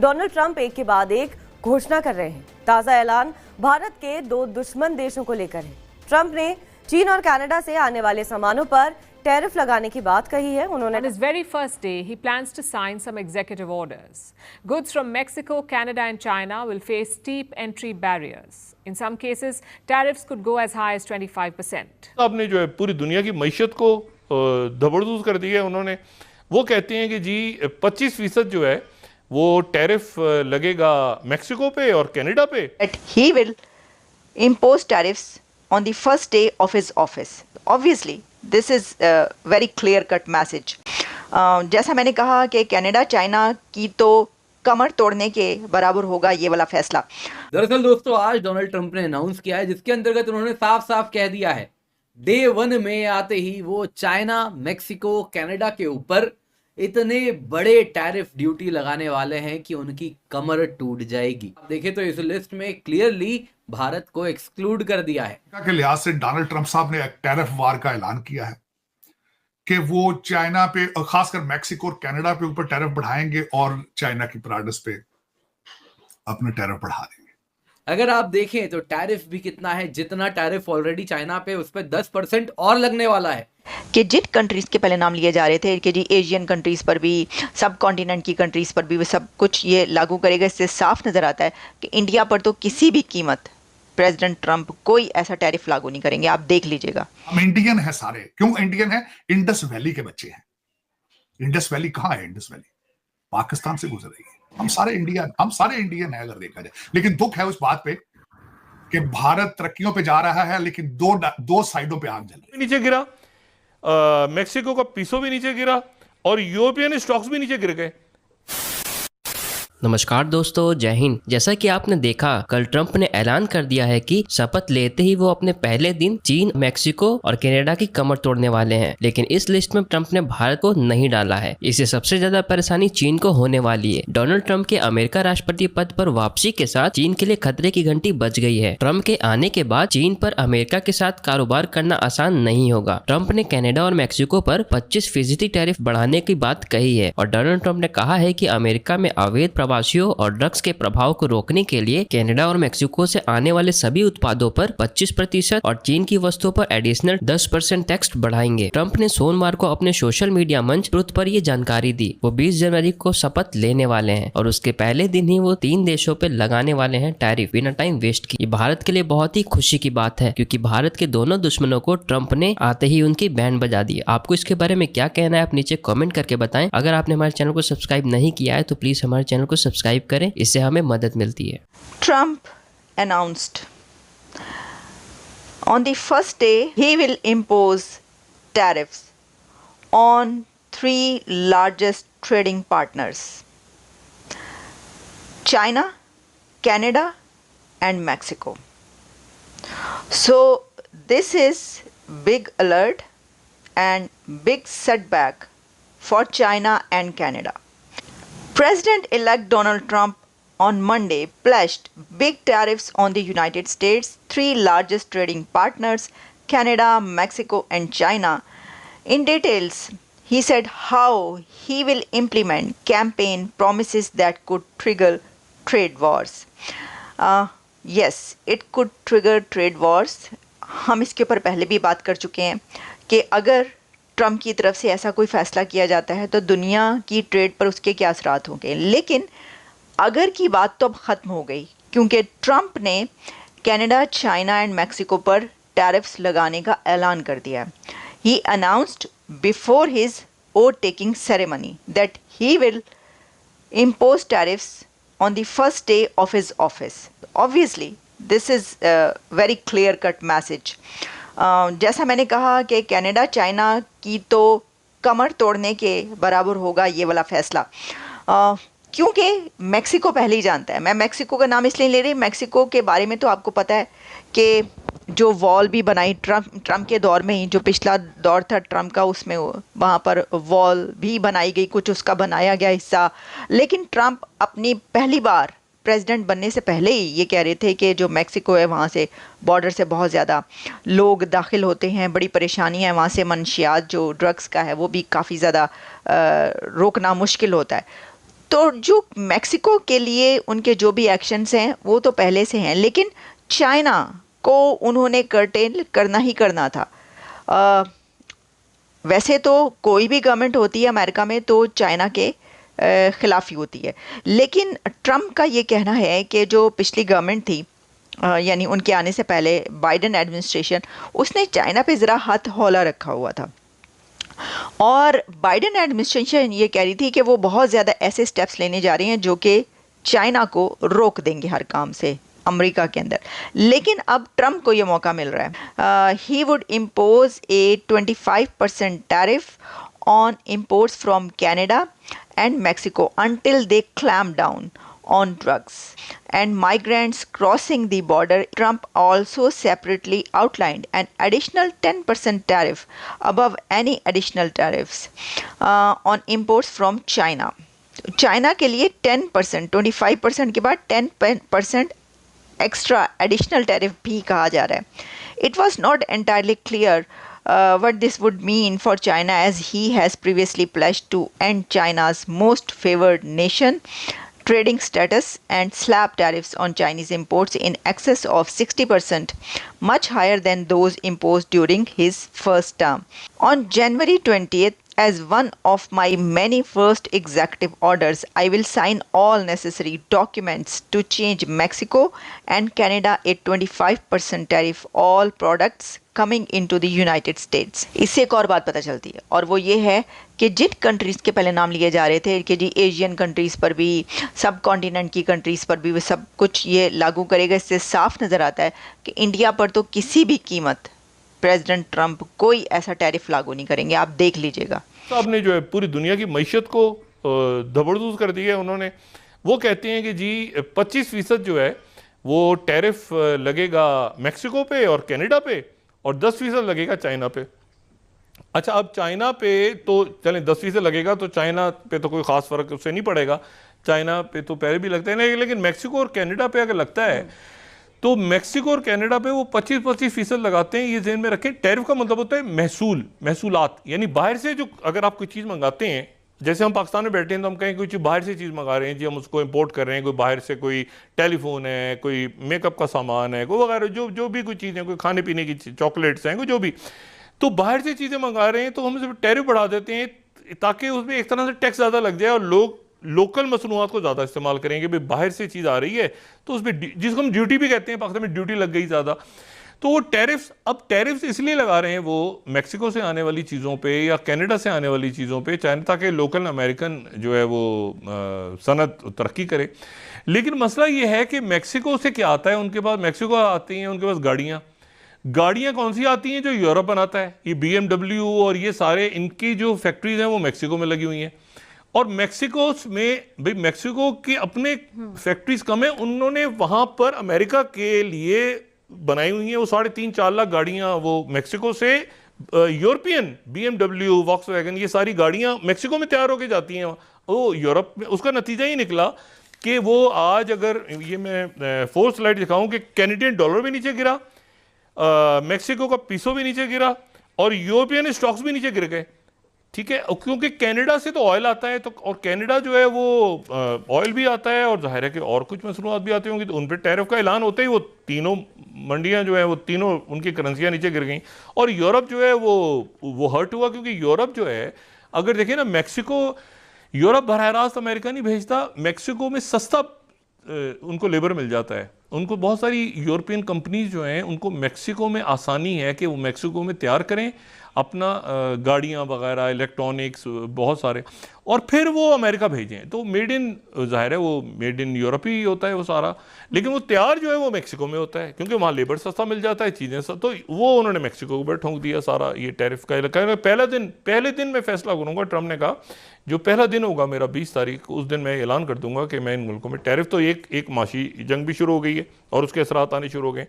Donald Trump एक के बाद एक घोषणा कर रहे हैं। ताजा ऐलान भारत के दो दुश्मन देशों को लेकर है। ट्रंप ने चीन और कनाडा से आने वाले सामानों पर टैरिफ लगाने की बात कही है। उन्होंने On his very first day, he plans to sign some executive orders. Goods from Mexico, Canada and China will face steep entry barriers. In some cases, tariffs could go as high as 25%. आपने जो है पूरी दुनिया की मईशत को धबड़दूज कर दी है उन्होंने। वो कहते हैं कि जी 25% जो है वो टैरिफ लगेगा मेक्सिको पे और कनाडा पे। He will impose tariffs on the first day of his office. Obviously, this is a very clear-cut message. जैसा मैंने कहा कि कनाडा चाइना की तो कमर तोड़ने के बराबर होगा ये वाला फैसला। दरअसल दोस्तों आज डोनाल्ड ट्रंप ने अनाउंस किया है जिसके अंतर्गत उन्होंने साफ साफ कह दिया है डे 1 में आते ही वो चाइना, मेक्सिको, कनाडा के ऊपर इतने बड़े टैरिफ ड्यूटी लगाने वाले हैं कि उनकी कमर टूट जाएगी। आप देखें तो इस लिस्ट में क्लियरली भारत को एक्सक्लूड कर दिया है। के लिहाज से डोनाल्ड ट्रंप साहब ने एक टैरिफ वार का ऐलान किया है कि वो चाइना पे और खासकर मेक्सिको और कनाडा पे ऊपर टैरिफ बढ़ाएंगे और चाइना की प्रोडक्ट्स पे अपना टैरिफ बढ़ा देंगे। अगर आप देखें तो टैरिफ भी कितना है, जितना टैरिफ ऑलरेडी चाइना पे उस पर 10% और लगने वाला है। कि जिन कंट्रीज के पहले नाम लिए जा रहे थे कि जी एशियन कंट्रीज पर भी, सब कॉन्टिनेंट की कंट्रीज पर भी वो सब कुछ ये लागू करेगा। इससे साफ नजर आता है कि इंडिया पर तो किसी भी कीमत प्रेसिडेंट ट्रंप कोई ऐसा टैरिफ लागू नहीं करेंगे। आप देख लीजिएगा। हम इंडियन है सारे। क्यों इंडियन है? इंडस वैली के बच्चे हैं। इंडस वैली कहाँ है? इंडस वैली पाकिस्तान से गुजर रही है। हम सारे इंडियन है अगर देखा जाए। लेकिन दुख है उस बात पे कि भारत तरक्कियों पे जा रहा है लेकिन दो साइडों पे आग जल रही है। नीचे गिरा, मेक्सिको का पीसो भी नीचे गिरा और यूरोपियन स्टॉक्स भी नीचे गिर गए। नमस्कार दोस्तों, जय हिंद। जैसा कि आपने देखा कल ट्रंप ने ऐलान कर दिया है कि शपथ लेते ही वो अपने पहले दिन चीन, मेक्सिको और कनाडा की कमर तोड़ने वाले हैं। लेकिन इस लिस्ट में ट्रंप ने भारत को नहीं डाला है। इससे सबसे ज्यादा परेशानी चीन को होने वाली है। डोनाल्ड ट्रंप के अमेरिका राष्ट्रपति पद पर वापसी के साथ चीन के लिए खतरे की घंटी बज गई है। ट्रंप के आने के बाद चीन पर अमेरिका के साथ कारोबार करना आसान नहीं होगा। ट्रंप ने कनाडा और मेक्सिको पर 25% टैरिफ बढ़ाने की बात कही है और डोनाल्ड ट्रंप ने कहा है कि अमेरिका में अवैध प्रवासियों और ड्रग्स के प्रभाव को रोकने के लिए कनाडा और मेक्सिको से आने वाले सभी उत्पादों पर 25% और चीन की वस्तुओं पर एडिशनल 10% टैक्स बढ़ाएंगे। ट्रंप ने सोमवार को अपने सोशल मीडिया मंच ट्रुथ पर ये जानकारी दी। वो 20 जनवरी को शपथ लेने वाले हैं और उसके पहले दिन ही वो 3 देशों पर लगाने वाले हैं टैरिफ बिना टाइम वेस्ट किए। भारत के लिए बहुत ही खुशी की बात है क्योंकि भारत के दोनों दुश्मनों को ट्रंप ने आते ही उनकी बैंड बजा दी। आपको इसके बारे में क्या कहना है आप नीचे कमेंट करके बताएं। अगर आपने हमारे चैनल को सब्सक्राइब नहीं किया है तो प्लीज हमारे चैनल को सब्सक्राइब करें, इससे हमें मदद मिलती है। Trump announced on the first day he will impose tariffs on 3 largest trading partners: China, Canada and Mexico. So this is big alert and big setback for China and Canada. President-elect Donald Trump on Monday pledged big tariffs on the United States' 3 largest trading partners, Canada, Mexico and China. In details, he said how he will implement campaign promises that could trigger trade wars. Yes, it could trigger trade wars. हम इसके ऊपर पहले भी बात कर चुके हैं कि अगर ट्रंप की तरफ से ऐसा कोई फैसला किया जाता है तो दुनिया की ट्रेड पर उसके क्या असरात होंगे। लेकिन अगर की बात तो अब ख़त्म हो गई क्योंकि ट्रंप ने कनाडा, चाइना एंड मेक्सिको पर टैरिफ्स लगाने का ऐलान कर दिया। He announced before his oath taking ceremony that he will impose tariffs on the first day of his office. Obviously, this is a very clear-cut message. जैसा मैंने कहा कि कनाडा चाइना की तो कमर तोड़ने के बराबर होगा ये वाला फैसला, क्योंकि मेक्सिको पहले ही जानता है। मैं मेक्सिको का नाम इसलिए ले रही, मेक्सिको के बारे में तो आपको पता है कि जो वॉल भी बनाई ट्रंप के दौर में ही, जो पिछला दौर था ट्रंप का, उसमें वहाँ पर वॉल भी बनाई गई, कुछ उसका बनाया गया हिस्सा। लेकिन ट्रंप अपनी पहली बार प्रेसिडेंट बनने से पहले ही ये कह रहे थे कि जो मेक्सिको है वहाँ से बॉर्डर से बहुत ज़्यादा लोग दाखिल होते हैं, बड़ी परेशानी है वहाँ से, मनशियात जो ड्रग्स का है वो भी काफ़ी ज़्यादा रोकना मुश्किल होता है। तो जो मैक्सिको के लिए उनके जो भी एक्शंस हैं वो तो पहले से हैं, लेकिन चाइना को उन्होंने कर्टेल करना ही करना था। वैसे तो कोई भी गवर्नमेंट होती है अमेरिका में तो चाइना के ख़िलाफ़ ही होती है, लेकिन ट्रम्प का ये कहना है कि जो पिछली गवर्नमेंट थी, यानी उनके आने से पहले बाइडेन एडमिनिस्ट्रेशन, उसने चाइना पे ज़रा हाथ हौला रखा हुआ था। और बाइडेन एडमिनिस्ट्रेशन ये कह रही थी कि वो बहुत ज़्यादा ऐसे स्टेप्स लेने जा रहे हैं जो कि चाइना को रोक देंगे हर काम से अमेरिका के अंदर। लेकिन अब ट्रम्प को ये मौका मिल रहा है। He would impose A 25% tariff on imports from Canada and Mexico until they clamp down on drugs and migrants crossing the border. Trump also separately outlined an additional 10% tariff above any additional tariffs on imports from China. China के लिए 10%, 25% के बाद 10% extra additional tariff भी कहा जा रहा है. It was not entirely clear what this would mean for China, as he has previously pledged to end China's most favored nation trading status and slap tariffs on Chinese imports in excess of 60%, much higher than those imposed during his first term. On January 20th, as one of my many first executive orders, I will sign all necessary documents to change Mexico and Canada a 25% tariff all products coming into the United States. इससे एक और बात पता चलती है, और वो ये है कि जिन कंट्रीज़ के पहले नाम लिए जा रहे थे कि जी एशियन कंट्रीज़ पर भी, सब कॉन्टिनेंट की कंट्रीज़ पर भी, वो सब कुछ ये लागू करेगा। इससे साफ नज़र आता है कि इंडिया पर तो किसी भी कीमत प्रेसिडेंट ट्रंप कोई ऐसा टैरिफ लागू नहीं करेंगे, आप देख लीजिएगा। साहब ने जो है पूरी दुनिया की मईशत को धबड़दूज कर दी है उन्होंने। वो कहते हैं कि जी 25% जो है वो टैरिफ लगेगा मैक्सिको पे और कनाडा पे, और 10% लगेगा चाइना पे। अच्छा, अब चाइना पे तो चलें 10% लगेगा तो चाइना पे तो कोई ख़ास फ़र्क उससे नहीं पड़ेगा, चाइना पे तो पहले भी लगता है, लेकिन मैक्सिको और कनाडा पे अगर लगता है तो मैक्सिको और कनाडा पे वो 25% लगाते हैं। ये ज़हन में रखें। टैरिफ का मतलब होता है महसूलात, यानी बाहर से जो अगर आप कोई चीज़ मंगाते हैं, जैसे हम पाकिस्तान में बैठे हैं तो हम कहें कोई चीज़ बाहर से चीज़ मंगा रहे हैं जी, हम उसको इंपोर्ट कर रहे हैं, कोई बाहर से कोई टेलीफोन है, कोई मेकअप का सामान है, कोई वगैरह जो भी कोई चीज़ें, कोई खाने पीने की चॉकलेट्स हैं, कोई जो भी, तो बाहर से चीज़ें मंगा रहे हैं तो हम सिर्फ टैरिफ बढ़ा देते हैं ताकि उसमें एक तरह से टैक्स ज़्यादा लग जाए और लोग लोकल मसनूआत को ज़्यादा इस्तेमाल करेंगे। भाई बाहर से चीज़ आ रही है तो उस पर, जिसको हम ड्यूटी भी कहते हैं, पाकिस्तान में ड्यूटी लग गई ज़्यादा, तो वो टैरिफ्स, अब टैरिफ्स इसलिए लगा रहे हैं वो मैक्सिको से आने वाली चीज़ों पे या कनाडा से आने वाली चीज़ों पे, चाहे ताकि लोकल अमेरिकन जो है वो सनत तरक्की करे। लेकिन मसला ये है कि मैक्सिको से क्या आता है, उनके पास, मैक्सिको आती हैं उनके पास गाड़ियाँ कौन सी आती हैं जो यूरोप बनाता है, ये BMW और ये सारे इनकी जो फैक्ट्रीज हैं वो मैक्सिको में लगी हुई हैं। और मैक्सिको में भाई मैक्सिको के अपने फैक्ट्रीज कम है, उन्होंने वहाँ पर अमेरिका के लिए बनाई हुई हैं वो 3.5-4 लाख गाड़ियाँ वो मैक्सिको से यूरोपियन BMW, वॉक्सवैगन, ये सारी गाड़ियाँ मैक्सिको में तैयार होकर जाती हैं वो यूरोप में। उसका नतीजा ही निकला कि वो आज, अगर ये मैं 4 स्लाइड दिखाऊँ कि कैनेडियन डॉलर भी नीचे गिरा, मैक्सिको का पीसो भी नीचे गिरा और यूरोपियन स्टॉक्स भी नीचे गिर गए। ठीक है, क्योंकि कनाडा से तो ऑयल आता है, तो और कनाडा जो है वो ऑयल भी आता है और जाहिर है कि और कुछ मसनूआत भी आती होंगी, तो उन पर टैरिफ का ऐलान होते ही वो तीनों मंडियां जो है वो तीनों उनकी करेंसियां नीचे गिर गई। और यूरोप जो है वो हर्ट हुआ, क्योंकि यूरोप जो है, अगर देखें ना, मैक्सिको, यूरोप बरह रास्त अमेरिका नहीं भेजता, मैक्सिको में सस्ता उनको लेबर मिल जाता है। उनको बहुत सारी यूरोपियन कंपनीज जो हैं उनको मैक्सिको में आसानी है कि वो मैक्सिको में तैयार करें अपना गाड़ियाँ वगैरह, इलेक्ट्रॉनिक्स बहुत सारे, और फिर वो अमेरिका भेजें। तो मेड इन, ज़ाहिर है वो मेड इन यूरोप ही होता है वो सारा, लेकिन वो तैयार जो है वो मैक्सिको में होता है क्योंकि वहाँ लेबर सस्ता मिल जाता है, चीज़ें सब। तो वो उन्होंने मैक्सिको को ऊपर ठोंक दिया सारा ये टैरिफ का। पहले दिन मैं फैसला करूँगा, ट्रम्प ने कहा जो पहला दिन होगा मेरा 20 तारीख, उस दिन मैं ऐलान कर दूंगा कि मैं इन मुल्कों में टैरिफ, तो एक माशी जंग भी शुरू हो गई है और उसके असरात आने शुरू हो गए।